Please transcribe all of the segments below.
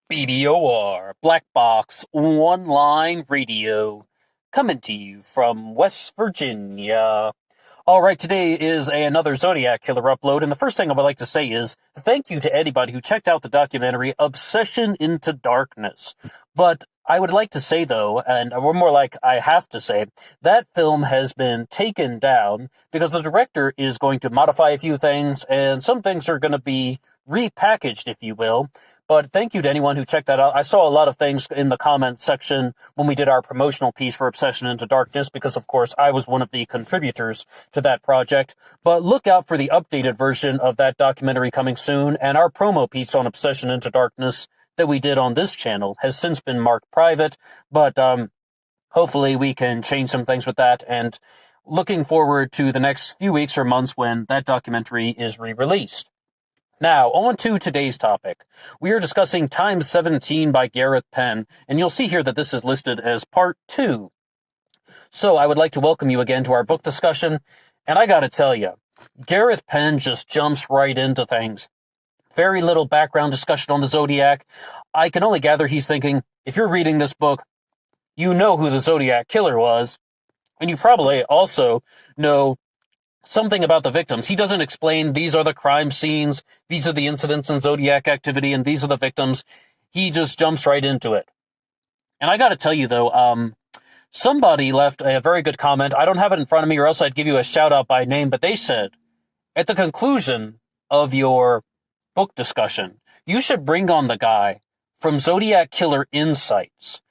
BBOR, Black Box One-Line Radio, coming to you from West Virginia. All right, today is another Zodiac Killer upload, and the first thing I would like to say is thank you to anybody who checked out the documentary Obsession into Darkness. But I would like to say, though, and more like I have to say, that film has been taken down because the director is going to modify a few things, and some things are going to be repackaged, if you will. But thank you to anyone who checked that out. I saw a lot of things in the comments section when we did our promotional piece for Obsession into Darkness, because, of course, I was one of the contributors to that project. But look out for the updated version of that documentary coming soon, and our promo piece on Obsession into Darkness that we did on this channel has since been marked private, but hopefully we can change some things with that, and looking forward to the next few weeks or months when that documentary is re-released. Now, on to today's topic. We are discussing Time 17 by Gareth Penn, and you'll see here that this is listed as Part 2. So I would like to welcome you again to our book discussion, and I gotta tell you, Gareth Penn just jumps right into things. Very little background discussion on the Zodiac. I can only gather he's thinking, if you're reading this book, you know who the Zodiac Killer was, and you probably also know something about the victims. He doesn't explain these are the crime scenes, these are the incidents in Zodiac activity, and these are the victims. He just jumps right into it. And I gotta tell you, though, somebody left a very good comment. I don't have it in front of me, or else I'd give you a shout-out by name, but they said, at the conclusion of your book discussion, you should bring on the guy from Zodiac Killer Insights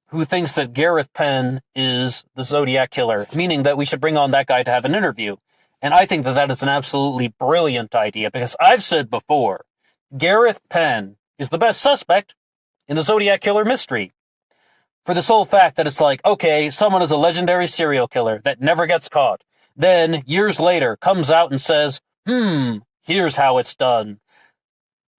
who thinks that Gareth Penn is the Zodiac Killer, meaning that we should bring on that guy to have an interview. And I think that that is an absolutely brilliant idea, because I've said before, Gareth Penn is the best suspect in the Zodiac Killer mystery. For the sole fact that it's like, okay, someone is a legendary serial killer that never gets caught. Then, years later, comes out and says, here's how it's done.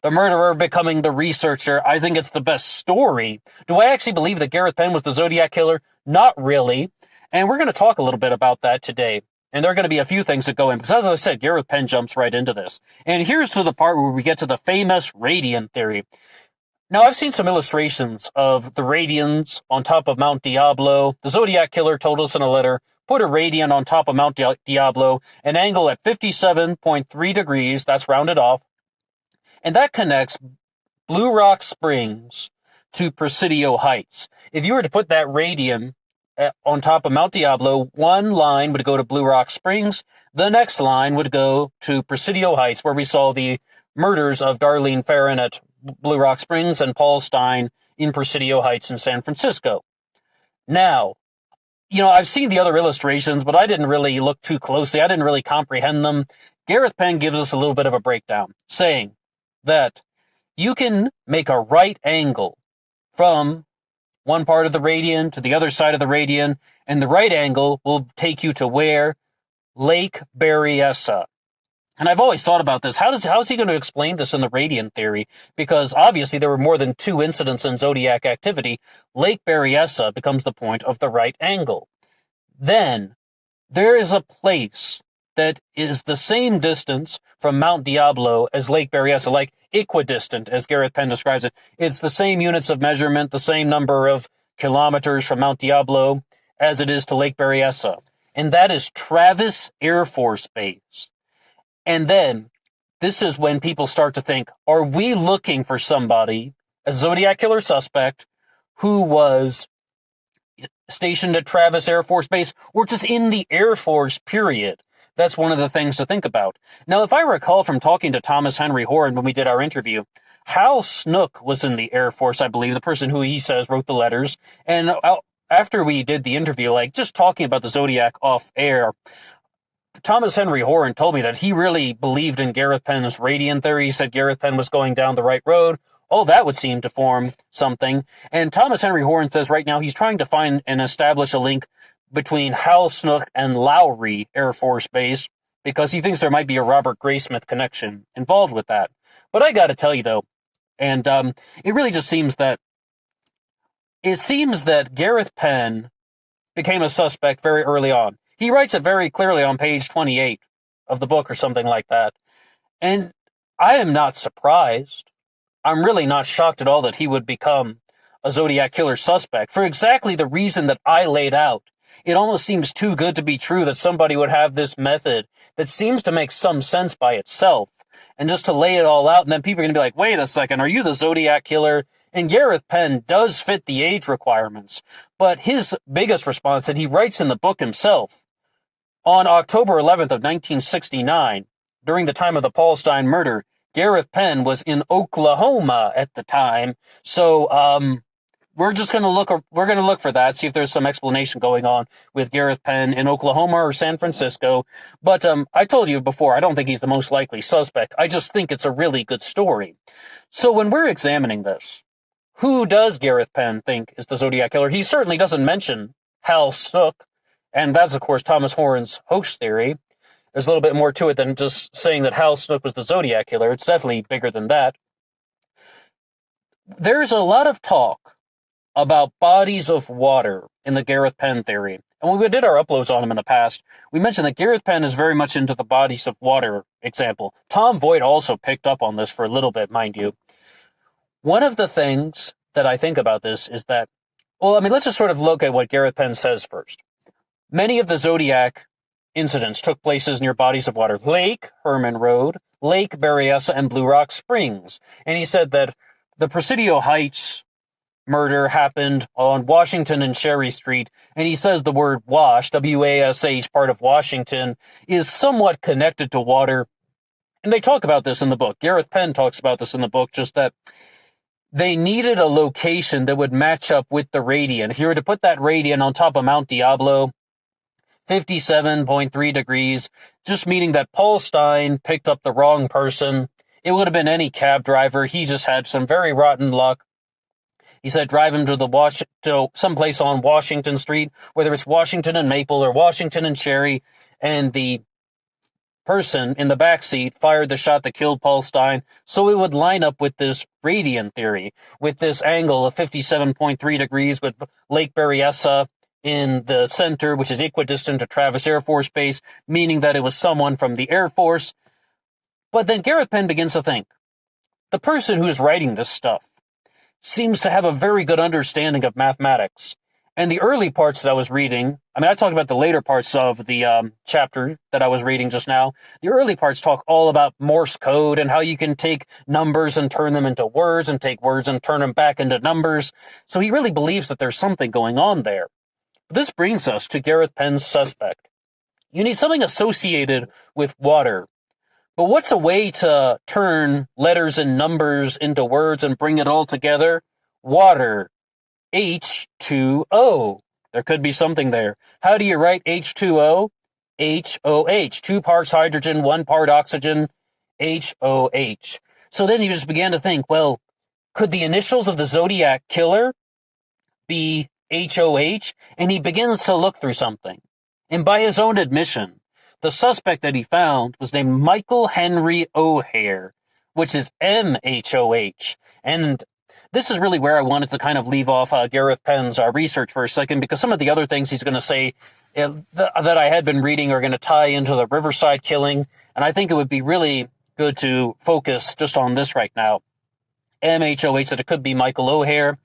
The murderer becoming the researcher. I think it's the best story. Do I actually believe that Gareth Penn was the Zodiac Killer? Not really. And we're going to talk a little bit about that today. And there are going to be a few things that go in, because as I said, Gareth Penn jumps right into this. And here's to the part where we get to the famous radiant theory. Now, I've seen some illustrations of the radians on top of Mount Diablo. The Zodiac Killer told us in a letter, put a radian on top of Mount Diablo, an angle at 57.3 degrees, that's rounded off, and that connects Blue Rock Springs to Presidio Heights. If you were to put that radian on top of Mount Diablo, one line would go to Blue Rock Springs, the next line would go to Presidio Heights, where we saw the murders of Darlene Ferrin at Blue Rock Springs and Paul Stein in Presidio Heights in San Francisco. Now, I've seen the other illustrations, but I didn't really look too closely. I didn't really comprehend them. Gareth Penn gives us a little bit of a breakdown, saying that you can make a right angle from one part of the radian to the other side of the radian, and the right angle will take you to where? Lake Berryessa. And I've always thought about this. How is he going to explain this in the radiant theory? Because obviously there were more than two incidents in Zodiac activity. Lake Berryessa becomes the point of the right angle. Then there is a place that is the same distance from Mount Diablo as Lake Berryessa, like equidistant, as Gareth Penn describes it. It's the same units of measurement, the same number of kilometers from Mount Diablo as it is to Lake Berryessa. And that is Travis Air Force Base. And then, this is when people start to think, are we looking for somebody, a Zodiac Killer suspect, who was stationed at Travis Air Force Base, or just in the Air Force, period? That's one of the things to think about. Now, if I recall from talking to Thomas Henry Horan when we did our interview, Hal Snook was in the Air Force, I believe, the person who he says wrote the letters. And after we did the interview, just talking about the Zodiac off air, Thomas Henry Horan told me that he really believed in Gareth Penn's radiant theory. He said Gareth Penn was going down the right road. Oh, that would seem to form something. And Thomas Henry Horan says right now he's trying to find and establish a link between Hal Snook and Lowry Air Force Base, because he thinks there might be a Robert Graysmith connection involved with that. But I got to tell you, though, and it really just seems that Gareth Penn became a suspect very early on. He writes it very clearly on page 28 of the book or something like that. And I am not surprised. I'm really not shocked at all that he would become a Zodiac killer suspect for exactly the reason that I laid out. It almost seems too good to be true that somebody would have this method that seems to make some sense by itself. And just to lay it all out, and then people are going to be like, wait a second, are you the Zodiac killer? And Gareth Penn does fit the age requirements. But his biggest response that he writes in the book himself, on October 11th of 1969, during the time of the Paul Stine murder, Gareth Penn was in Oklahoma at the time. So, we're just going to look for that, see if there's some explanation going on with Gareth Penn in Oklahoma or San Francisco. But I told you before, I don't think he's the most likely suspect. I just think it's a really good story. So when we're examining this, who does Gareth Penn think is the Zodiac killer? He certainly doesn't mention Hal Snook, and that's, of course, Thomas Horan's hoax theory. There's a little bit more to it than just saying that Hal Snook was the Zodiac killer. It's definitely bigger than that. There's a lot of talk about bodies of water in the Gareth Penn theory. And when we did our uploads on him in the past, we mentioned that Gareth Penn is very much into the bodies of water example. Tom Voigt also picked up on this for a little bit, mind you. One of the things that I think about this is that, let's just sort of look at what Gareth Penn says first. Many of the Zodiac incidents took places near bodies of water. Lake Herman Road, Lake Berryessa, and Blue Rock Springs. And he said that the Presidio Heights murder happened on Washington and Cherry Street, and he says the word wash, W-A-S-H, part of Washington, is somewhat connected to water. And they talk about this in the book. Gareth Penn talks about this in the book, just that they needed a location that would match up with the radian. If you were to put that radian on top of Mount Diablo, 57.3 degrees, just meaning that Paul Stine picked up the wrong person. It would have been any cab driver. He just had some very rotten luck. He said drive him to someplace on Washington Street, whether it's Washington and Maple or Washington and Cherry, and the person in the back seat fired the shot that killed Paul Stine, so it would line up with this radian theory, with this angle of 57.3 degrees with Lake Berryessa in the center, which is equidistant to Travis Air Force Base, meaning that it was someone from the Air Force. But then Gareth Penn begins to think, the person who's writing this stuff seems to have a very good understanding of mathematics. And the early parts that I was reading, I talked about the later parts of the chapter that I was reading just now. The early parts talk all about Morse code and how you can take numbers and turn them into words and take words and turn them back into numbers. So he really believes that there's something going on there. This brings us to Gareth Penn's suspect. You need something associated with water. But what's a way to turn letters and numbers into words and bring it all together? Water. H2O. There could be something there. How do you write H2O? HOH. 2 parts hydrogen, 1 part oxygen. HOH. So then you just began to think, well, could the initials of the Zodiac killer be HOH? And he begins to look through something. And by his own admission, the suspect that he found was named Michael Henry O'Hare, which is MHOH. And this is really where I wanted to kind of leave off Gareth Penn's research for a second, because some of the other things he's going to say that I had been reading are going to tie into the Riverside killing, and I think it would be really good to focus just on this right now. MHOH, that it could be Michael O'Hare.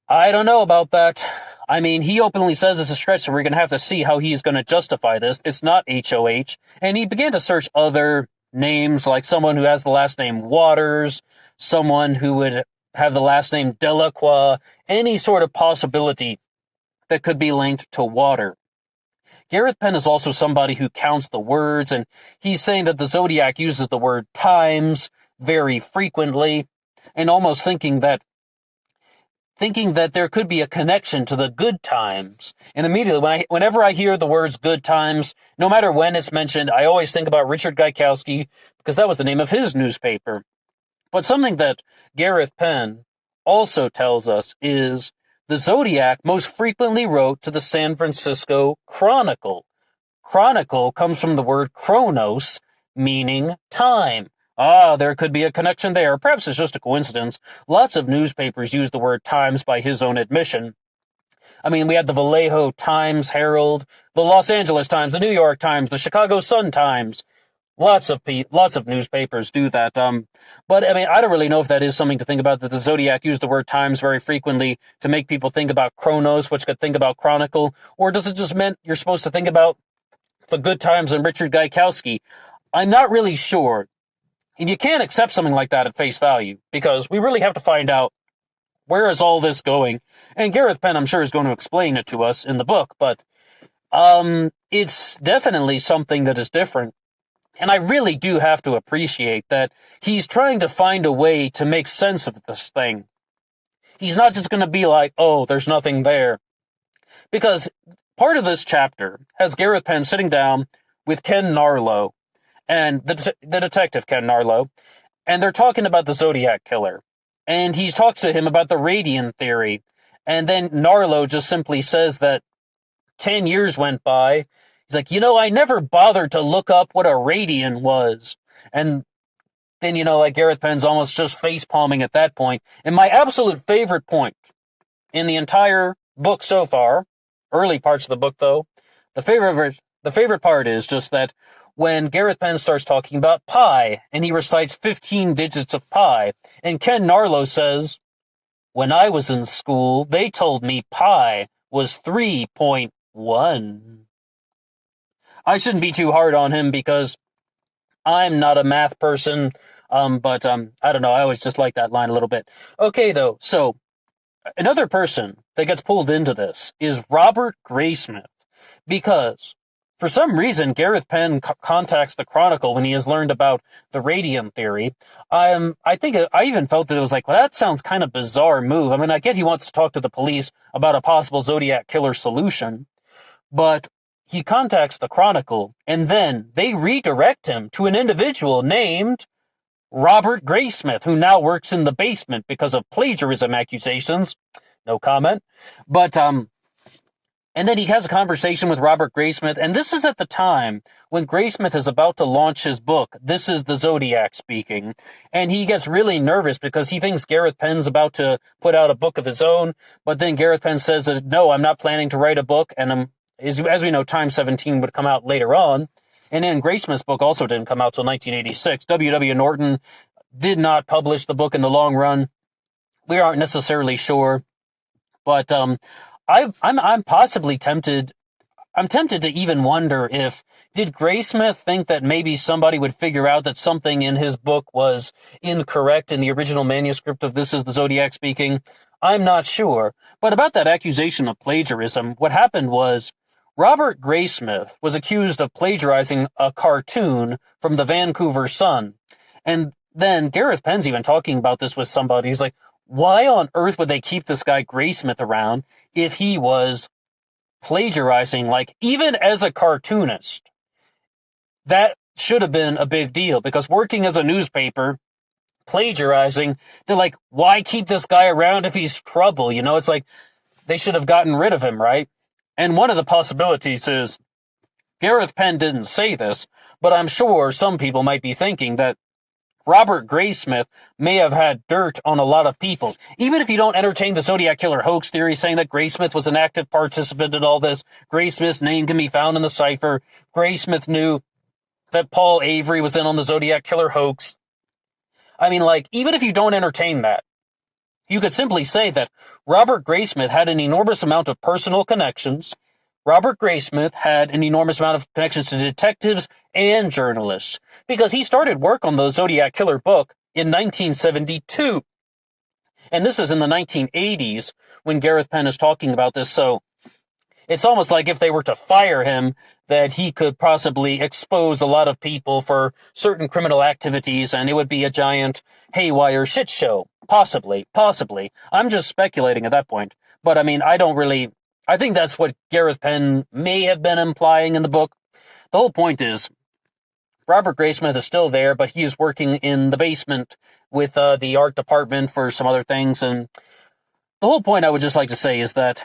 I don't know about that. He openly says it's a stretch, so we're going to have to see how he's going to justify this. It's not HOH. And he began to search other names, like someone who has the last name Waters, someone who would have the last name Delacroix, any sort of possibility that could be linked to water. Gareth Penn is also somebody who counts the words, and he's saying that the Zodiac uses the word times very frequently, and almost thinking that there could be a connection to the good times. And immediately, whenever I hear the words good times, no matter when it's mentioned, I always think about Richard Gaikowski, because that was the name of his newspaper. But something that Gareth Penn also tells us is the Zodiac most frequently wrote to the San Francisco Chronicle. Chronicle comes from the word chronos, meaning time. There could be a connection there. Perhaps it's just a coincidence. Lots of newspapers use the word Times by his own admission. We had the Vallejo Times Herald, the Los Angeles Times, the New York Times, the Chicago Sun-Times. Lots of newspapers do that. But I mean, I don't really know if that is something to think about. That the Zodiac used the word times very frequently to make people think about Chronos, which could think about Chronicle, or does it just meant you're supposed to think about the Good Times and Richard Gaikowski? I'm not really sure, and you can't accept something like that at face value because we really have to find out where is all this going. And Gareth Penn, I'm sure, is going to explain it to us in the book, but it's definitely something that is different. And I really do have to appreciate that he's trying to find a way to make sense of this thing. He's not just going to be like, oh, there's nothing there. Because part of this chapter has Gareth Penn sitting down with Ken Narlow, and the detective Ken Narlow, and they're talking about the Zodiac killer. And he talks to him about the radian theory. And then Narlow just simply says that 10 years went by. He's like, I never bothered to look up what a radian was. And then, like Gareth Penn's almost just face-palming at that point. And my absolute favorite point in the entire book so far, early parts of the book though, the favorite part is just that when Gareth Penn starts talking about pi, and he recites 15 digits of pi, and Ken Narlow says, when I was in school, they told me pi was 3.1. I shouldn't be too hard on him because I'm not a math person, but I don't know, I always just like that line a little bit. Okay, though, so another person that gets pulled into this is Robert Graysmith, because for some reason Gareth Penn contacts the Chronicle when he has learned about the radian theory. I think I even felt that it was like, well, that sounds kind of bizarre move. I mean, I get he wants to talk to the police about a possible Zodiac killer solution, but he contacts the Chronicle, and then they redirect him to an individual named Robert Graysmith, who now works in the basement because of plagiarism accusations. No comment. But, and then he has a conversation with Robert Graysmith, and this is at the time when Graysmith is about to launch his book, This is the Zodiac Speaking, and he gets really nervous because he thinks Gareth Penn's about to put out a book of his own, but then Gareth Penn says that, no, I'm not planning to write a book, and as we know, Time 17 would come out later on, and then Graysmith's book also didn't come out till 1986. W. Norton did not publish the book in the long run. We aren't necessarily sure, but I'm possibly tempted. I'm tempted to even wonder if, did Graysmith think that maybe somebody would figure out that something in his book was incorrect in the original manuscript of This is the Zodiac Speaking? I'm not sure. But about that accusation of plagiarism, what happened was Robert Graysmith was accused of plagiarizing a cartoon from the Vancouver Sun. And then Gareth Penn's even talking about this with somebody. He's like, why on earth would they keep this guy Graysmith around if he was plagiarizing, like, even as a cartoonist? That should have been a big deal, because working as a newspaper, plagiarizing, they're like, why keep this guy around if he's trouble? It's like, they should have gotten rid of him, right? And one of the possibilities is, Gareth Penn didn't say this, but I'm sure some people might be thinking that Robert Graysmith may have had dirt on a lot of people. Even if you don't entertain the Zodiac Killer hoax theory saying that Graysmith was an active participant in all this, Graysmith's name can be found in the cipher, Graysmith knew that Paul Avery was in on the Zodiac Killer hoax. I mean, like, even if you don't entertain that, you could simply say that Robert Graysmith had an enormous amount of personal connections. Robert Graysmith had an enormous amount of connections to detectives and journalists, because he started work on the Zodiac Killer book in 1972. And this is in the 1980s when Gareth Penn is talking about this, so it's almost like if they were to fire him, that he could possibly expose a lot of people for certain criminal activities, and it would be a giant haywire shit show. Possibly. I'm just speculating at that point. But I mean, I think that's what Gareth Penn may have been implying in the book. The whole point is, Robert Graysmith is still there, but he is working in the basement with the art department for some other things, and the whole point I would just like to say is that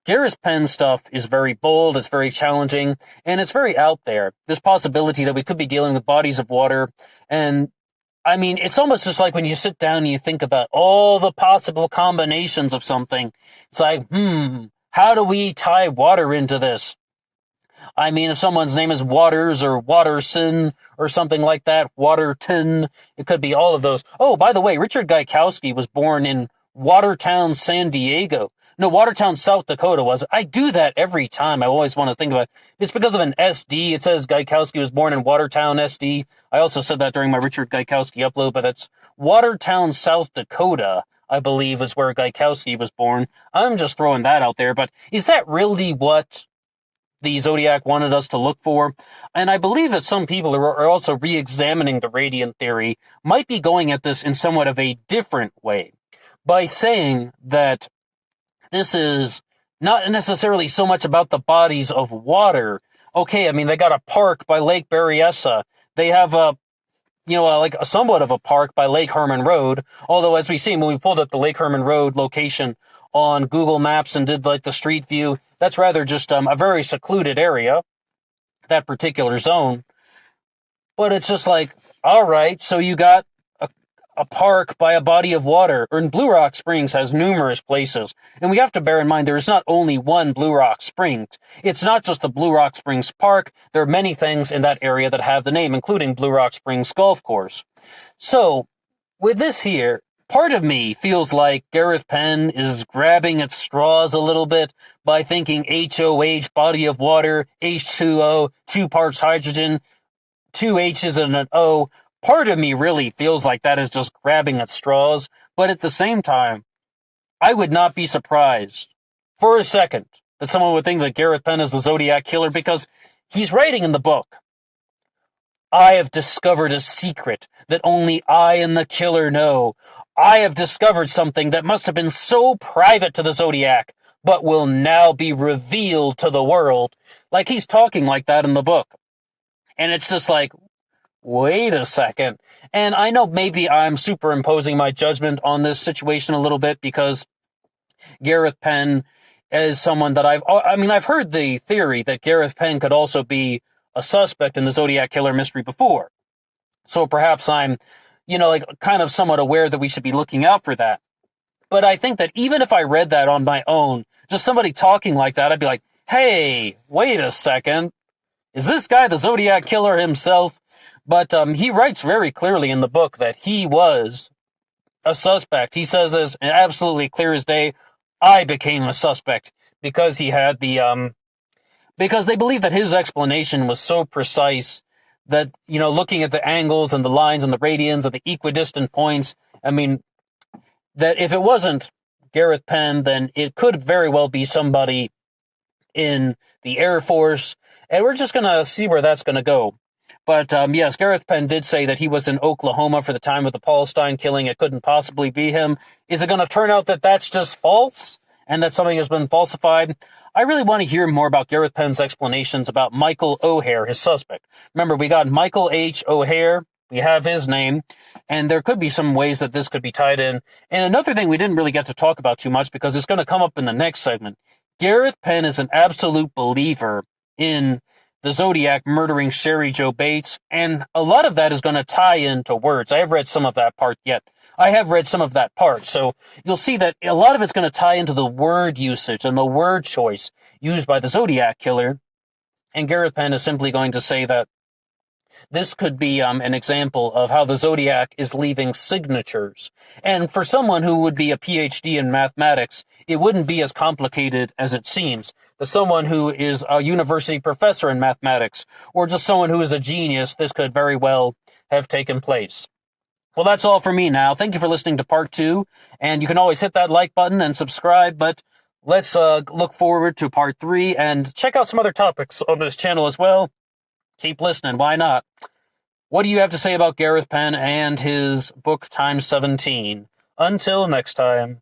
Gareth Penn's stuff is very bold, it's very challenging, and it's very out there. There's possibility that we could be dealing with bodies of water, and I mean, it's almost just like when you sit down and you think about all the possible combinations of something. It's like, how do we tie water into this? I mean, if someone's name is Waters or Watterson or something like that, Waterton, it could be all of those. Oh, by the way, Richard Gaikowski was born in Watertown, San Diego. No, Watertown, South Dakota was. I do that every time. I always want to think about it. It's because of an SD. It says Gaikowski was born in Watertown, SD. I also said that during my Richard Gaikowski upload, but that's Watertown, South Dakota, I believe, is where Gaikowski was born. I'm just throwing that out there, but is that really what the Zodiac wanted us to look for? And I believe that some people are also re-examining the radiant theory, might be going at this in somewhat of a different way, by saying that this is not necessarily so much about the bodies of water. Okay, I mean, they got a park by Lake Berryessa. They have like a somewhat of a park by Lake Herman Road. Although, as we see, when we pulled up the Lake Herman Road location on Google Maps and did like the street view, that's rather just a very secluded area, that particular zone. But it's just like, all right, so you got a park by a body of water. And Blue Rock Springs has numerous places. And we have to bear in mind there's not only one Blue Rock Springs. It's not just the Blue Rock Springs Park. There are many things in that area that have the name, including Blue Rock Springs Golf Course. So, with this here, part of me feels like Gareth Penn is grabbing at straws a little bit by thinking HOH, body of water, H2O, 2 parts hydrogen, 2 H's and an O. Part of me really feels like that is just grabbing at straws, but at the same time, I would not be surprised for a second that someone would think that Gareth Penn is the Zodiac Killer, because he's writing in the book, I have discovered a secret that only I and the killer know. I have discovered something that must have been so private to the Zodiac, but will now be revealed to the world. Like, he's talking like that in the book. And it's just like, wait a second. And I know maybe I'm superimposing my judgment on this situation a little bit, because Gareth Penn is someone that I've heard the theory that Gareth Penn could also be a suspect in the Zodiac Killer mystery before. So perhaps I'm, kind of somewhat aware that we should be looking out for that. But I think that even if I read that on my own, just somebody talking like that, I'd be like, hey, wait a second. Is this guy the Zodiac Killer himself? But he writes very clearly in the book that he was a suspect. He says as absolutely clear as day, I became a suspect because he had because they believe that his explanation was so precise that, looking at the angles and the lines and the radians and the equidistant points, I mean, that if it wasn't Gareth Penn, then it could very well be somebody in the Air Force, and we're just going to see where that's going to go. But yes, Gareth Penn did say that he was in Oklahoma for the time of the Paul Stein killing. It couldn't possibly be him. Is it going to turn out that that's just false and that something has been falsified? I really want to hear more about Gareth Penn's explanations about Michael O'Hare, his suspect. Remember, we got Michael H. O'Hare. We have his name, and there could be some ways that this could be tied in. And another thing we didn't really get to talk about too much, because it's going to come up in the next segment. Gareth Penn is an absolute believer in the Zodiac murdering Sherry Jo Bates, and a lot of that is going to tie into words. I have read some of that part, so you'll see that a lot of it's going to tie into the word usage and the word choice used by the Zodiac Killer, and Gareth Penn is simply going to say that this could be an example of how the Zodiac is leaving signatures. And for someone who would be a PhD in mathematics, it wouldn't be as complicated as it seems. To someone who is a university professor in mathematics, or just someone who is a genius, this could very well have taken place. Well, that's all for me now. Thank you for listening to part 2, and you can always hit that like button and subscribe, but let's look forward to part 3 and check out some other topics on this channel as well. Keep listening, why not? What do you have to say about Gareth Penn and his book times 17? Until next time.